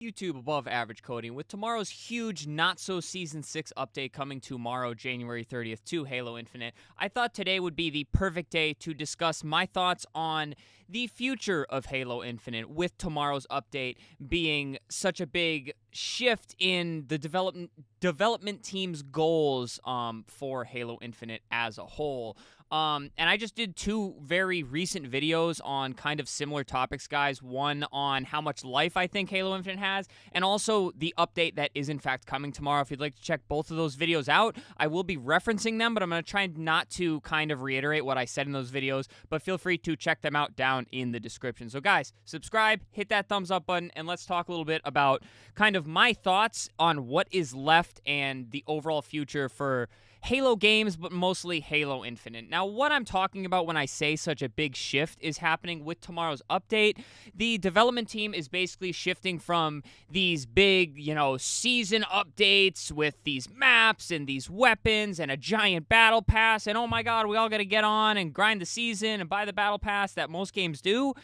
YouTube above average coding with tomorrow's huge not so season 6 update coming tomorrow January 30th to Halo Infinite. I thought today would be the perfect day to discuss my thoughts on the future of Halo Infinite, with tomorrow's update being such a big shift in the development team's goals for Halo Infinite as a whole. And I just did two very recent videos on kind of similar topics, guys. One on how much life I think Halo Infinite has, and also the update that is in fact coming tomorrow. If you'd like to check both of those videos out, I will be referencing them, but I'm going to try not to kind of reiterate what I said in those videos, but feel free to check them out down in the description. So guys, subscribe, hit that thumbs up button, and let's talk a little bit about kind of my thoughts on what is left and the overall future for Halo games, but mostly Halo Infinite. Now, what I'm talking about when I say such a big shift is happening with tomorrow's update. The development team is basically shifting from these big, season updates with these maps and these weapons and a giant battle pass, and oh my god, we all got to get on and grind the season and buy the battle pass that most games do.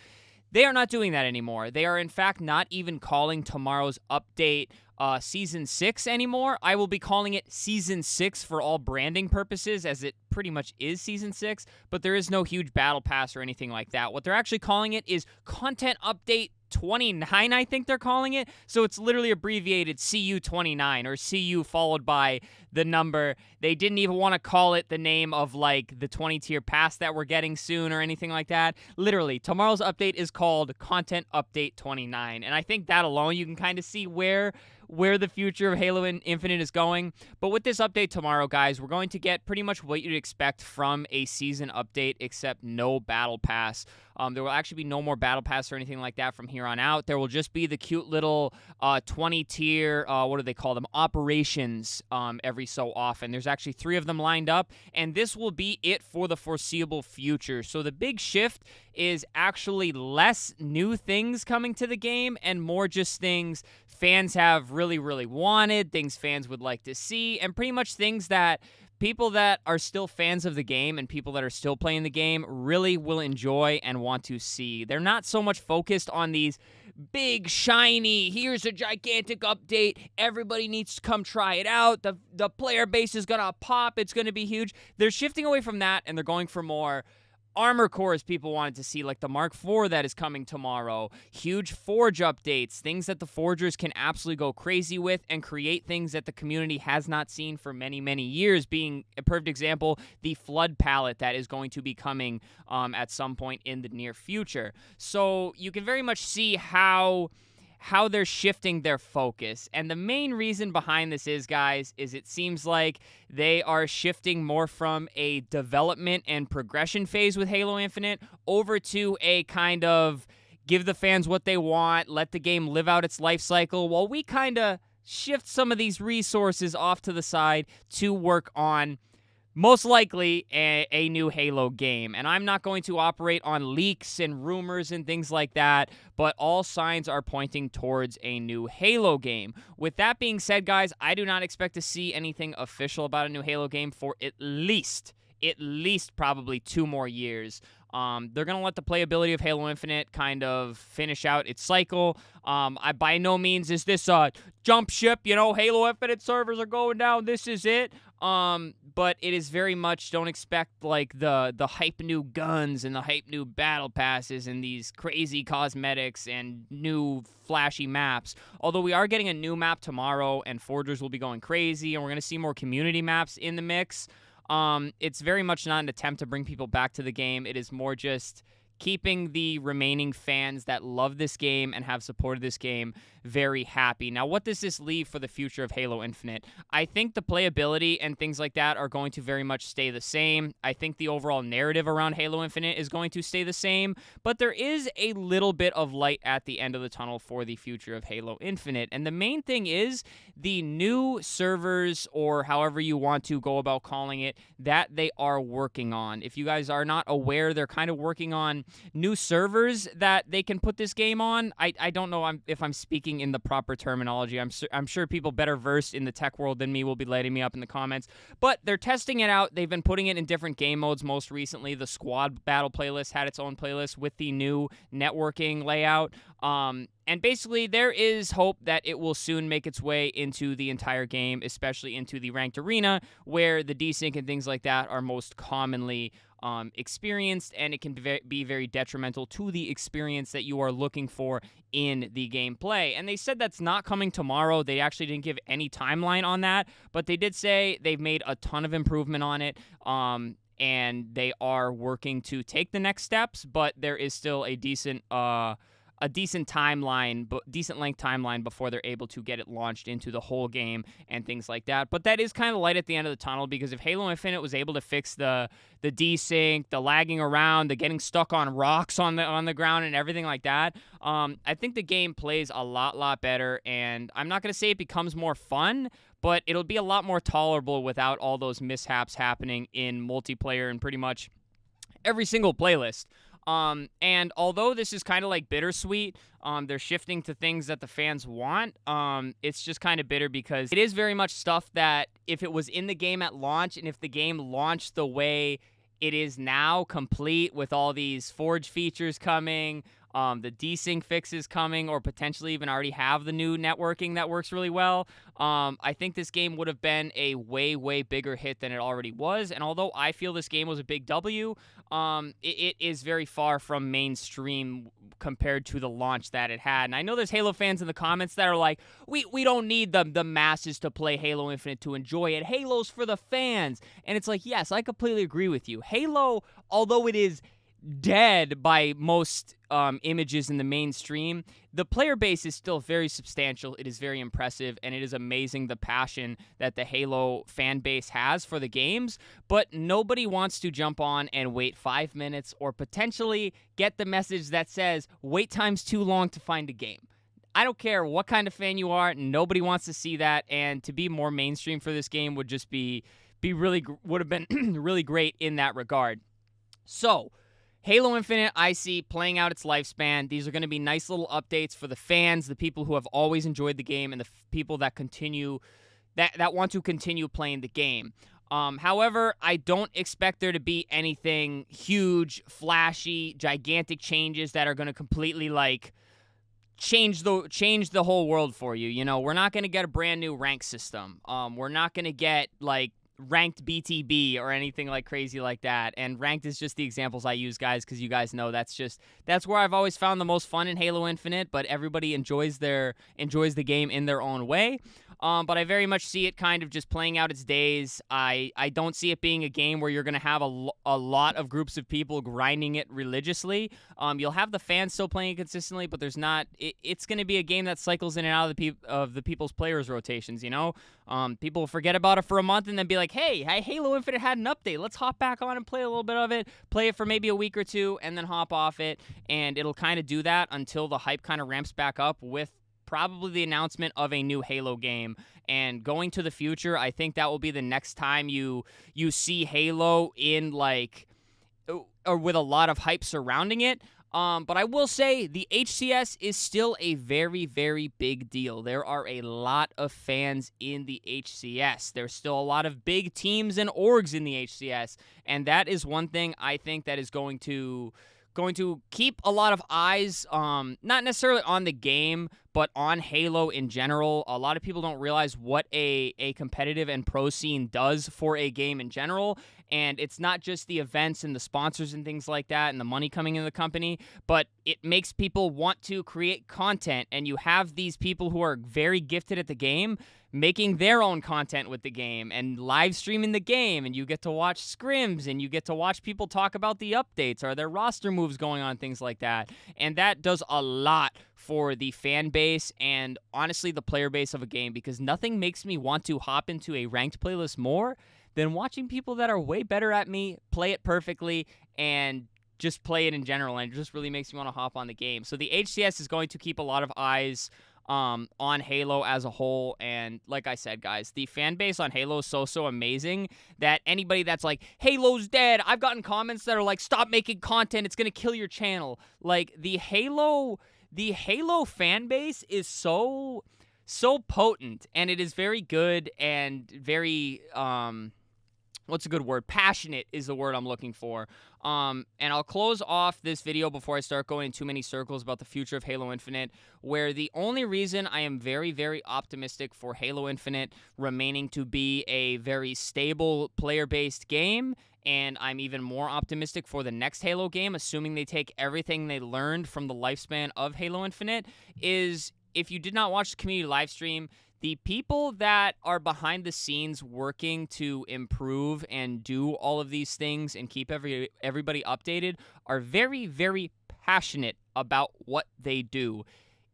They are not doing that anymore. They are, in fact, not even calling tomorrow's update Season 6 anymore. I will be calling it Season 6 for all branding purposes, as it pretty much is Season 6, but there is no huge battle pass or anything like that. What they're actually calling it is Content Update 29, I think they're calling it. So it's literally abbreviated CU29, or CU followed by the number. They didn't even want to call it the name of like the 20 tier pass that we're getting soon or anything like that. Literally, tomorrow's update is called Content Update 29. And I think that alone, you can kind of see where the future of Halo Infinite is going. But with this update tomorrow, guys, we're going to get pretty much what you'd expect from a season update, except no battle pass. There will actually be no more battle pass or anything like that from here on out. There will just be the cute little 20 tier, what do they call them, operations every so often. There's actually 3 of them lined up, and this will be it for the foreseeable future. So the big shift is actually less new things coming to the game and more just things fans have really, really wanted, things fans would like to see, and pretty much things that people that are still fans of the game and people that are still playing the game really will enjoy and want to see. They're not so much focused on these big, shiny, here's a gigantic update, everybody needs to come try it out, the player base is gonna pop, it's gonna be huge. They're shifting away from that, and they're going for more armor cores people wanted to see, like the Mark IV that is coming tomorrow, huge Forge updates, things that the Forgers can absolutely go crazy with and create things that the community has not seen for many, many years, being a perfect example, the Flood palette that is going to be coming at some point in the near future. So you can very much see how they're shifting their focus. And the main reason behind this is, guys, is it seems like they are shifting more from a development and progression phase with Halo Infinite over to a kind of give the fans what they want, let the game live out its life cycle, while we kind of shift some of these resources off to the side to work on most likely a new Halo game. And I'm not going to operate on leaks and rumors and things like that, but all signs are pointing towards a new Halo game. With that being said, guys, I do not expect to see anything official about a new Halo game for at least probably 2 more years. They're going to let the playability of Halo Infinite kind of finish out its cycle. I by no means is this a jump ship, Halo Infinite servers are going down, this is it. But it is very much, don't expect like the hype new guns and the hype new battle passes and these crazy cosmetics and new flashy maps. Although we are getting a new map tomorrow and Forgers will be going crazy and we're going to see more community maps in the mix. It's very much not an attempt to bring people back to the game. It is more just keeping the remaining fans that love this game and have supported this game very happy. Now, what does this leave for the future of Halo Infinite? I think the playability and things like that are going to very much stay the same. I think the overall narrative around Halo Infinite is going to stay the same, but there is a little bit of light at the end of the tunnel for the future of Halo Infinite. And the main thing is the new servers, or however you want to go about calling it, that they are working on. If you guys are not aware, they're kind of working on new servers that they can put this game on. I don't know if I'm speaking in the proper terminology. I'm sure people better versed in the tech world than me will be lighting me up in the comments. But they're testing it out. They've been putting it in different game modes. Most recently, the squad battle playlist had its own playlist with the new networking layout. And basically, there is hope that it will soon make its way into the entire game, especially into the ranked arena, where the desync and things like that are most commonly experienced, and it can be very detrimental to the experience that you are looking for in the gameplay. And they said that's not coming tomorrow. They actually didn't give any timeline on that, but they did say they've made a ton of improvement on it. And they are working to take the next steps, but there is still a decent timeline, but decent length timeline before they're able to get it launched into the whole game and things like that. But that is kind of light at the end of the tunnel, because if Halo Infinite was able to fix the desync, the lagging around, the getting stuck on rocks on the ground and everything like that, I think the game plays a lot better. And I'm not going to say it becomes more fun, but it'll be a lot more tolerable without all those mishaps happening in multiplayer and pretty much every single playlist. And although this is kind of like bittersweet, they're shifting to things that the fans want. It's just kind of bitter because it is very much stuff that if it was in the game at launch, and if the game launched the way it is now, complete with all these Forge features coming, the desync fixes coming, or potentially even already have the new networking that works really well, I think this game would have been a way bigger hit than it already was. And although I feel this game was a big W, it is very far from mainstream compared to the launch that it had. And I know there's Halo fans in the comments that are like, we don't need the masses to play Halo Infinite to enjoy it. Halo's for the fans. And it's like, yes, I completely agree with you. Halo, although it is dead by most images in the mainstream, the player base is still very substantial. It is very impressive, and it is amazing the passion that the Halo fan base has for the games, but nobody wants to jump on and wait 5 minutes or potentially get the message that says wait time's too long to find a game. I don't care what kind of fan you are, nobody wants to see that, and to be more mainstream for this game would just would have been really great in that regard. So, Halo Infinite, I see playing out its lifespan. These are going to be nice little updates for the fans, the people who have always enjoyed the game, and the people that want to continue playing the game. However, I don't expect there to be anything huge, flashy, gigantic changes that are going to completely change the whole world for you. You know, we're not going to get a brand new rank system. We're not going to get ranked BTB or anything crazy like that. And ranked is just the examples I use, guys, because you guys know that's where I've always found the most fun in Halo Infinite, but everybody enjoys the game in their own way. But I very much see it kind of just playing out its days. I don't see it being a game where you're going to have a lot of groups of people grinding it religiously. You'll have the fans still playing it consistently, but there's not. It's going to be a game that cycles in and out of the people's players' rotations, you know? People will forget about it for a month and then be like, hey, Halo Infinite had an update. Let's hop back on and play a little bit of it, play it for maybe a week or two, and then hop off it. And it'll kind of do that until the hype kind of ramps back up with probably the announcement of a new Halo game. And going to the future, I think that will be the next time you see Halo in or with a lot of hype surrounding it. But I will say the HCS is still a very big deal. There are a lot of fans in the HCS. There's still a lot of big teams and orgs in the HCS. And that is one thing I think that is going to keep a lot of eyes, not necessarily on the game, but on Halo in general. A lot of people don't realize what a competitive and pro scene does for a game in general. And it's not just the events and the sponsors and things like that and the money coming into the company, but it makes people want to create content. And you have these people who are very gifted at the game making their own content with the game and live streaming the game, and you get to watch scrims and you get to watch people talk about the updates or their roster moves going on, things like that. And that does a lot for the fan base and honestly the player base of a game, because nothing makes me want to hop into a ranked playlist more than watching people that are way better at me play it perfectly and just play it in general. And it just really makes me want to hop on the game. So the HCS is going to keep a lot of eyes on Halo as a whole. And like I said, guys, the fan base on Halo is so amazing that anybody that's like, Halo's dead, I've gotten comments that are like, stop making content, it's gonna kill your channel. Like, the Halo fan base is so potent, and it is very good and very what's a good word? Passionate is the word I'm looking for. And I'll close off this video before I start going in too many circles about the future of Halo Infinite, where the only reason I am very optimistic for Halo Infinite remaining to be a very stable player-based game, and I'm even more optimistic for the next Halo game, assuming they take everything they learned from the lifespan of Halo Infinite, is if you did not watch the community live stream, the people that are behind the scenes working to improve and do all of these things and keep everybody updated are very passionate about what they do.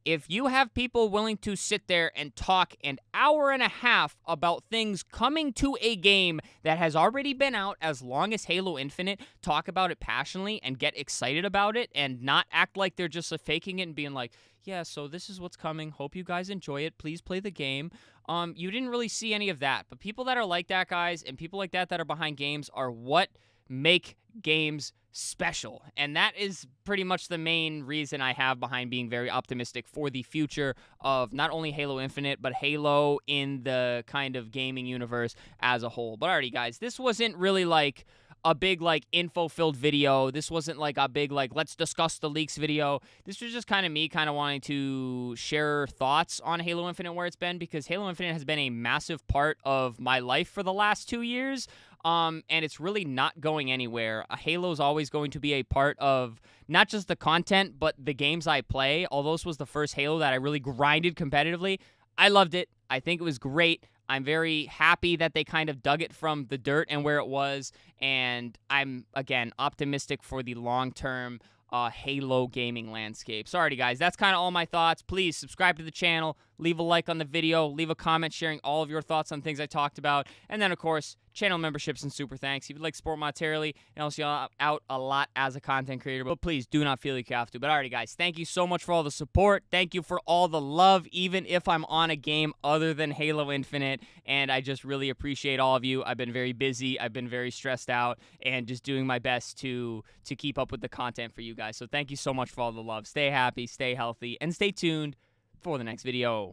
If you have people willing to sit there and talk an hour and a half about things coming to a game that has already been out as long as Halo Infinite, talk about it passionately and get excited about it and not act like they're just faking it and being like, yeah, so this is what's coming. Hope you guys enjoy it. Please play the game. You didn't really see any of that. But people that are like that, guys, and people like that that are behind games are what make games special. And that is pretty much the main reason I have behind being very optimistic for the future of not only Halo Infinite, but Halo in the kind of gaming universe as a whole. But alrighty, guys, this wasn't really like a big like info-filled video. This wasn't like a big like let's discuss the leaks video. This was just kind of me kind of wanting to share thoughts on Halo Infinite where it's been, because Halo Infinite has been a massive part of my life for the last 2 years. And it's really not going anywhere. Halo's always going to be a part of not just the content, but the games I play. Although this was the first Halo that I really grinded competitively, I loved it. I think it was great. I'm very happy that they kind of dug it from the dirt and where it was. And I'm, again, optimistic for the long-term Halo gaming landscape. So, alrighty, guys, that's kind of all my thoughts. Please subscribe to the channel, leave a like on the video, leave a comment sharing all of your thoughts on things I talked about, and then, of course, channel memberships and super thanks. If you'd like to support monetarily, and helps you out a lot as a content creator, but please do not feel like you have to. But alrighty, guys, thank you so much for all the support. Thank you for all the love, even if I'm on a game other than Halo Infinite, and I just really appreciate all of you. I've been very busy, I've been very stressed out, and just doing my best to keep up with the content for you guys. So thank you so much for all the love. Stay happy, stay healthy, and stay tuned for the next video.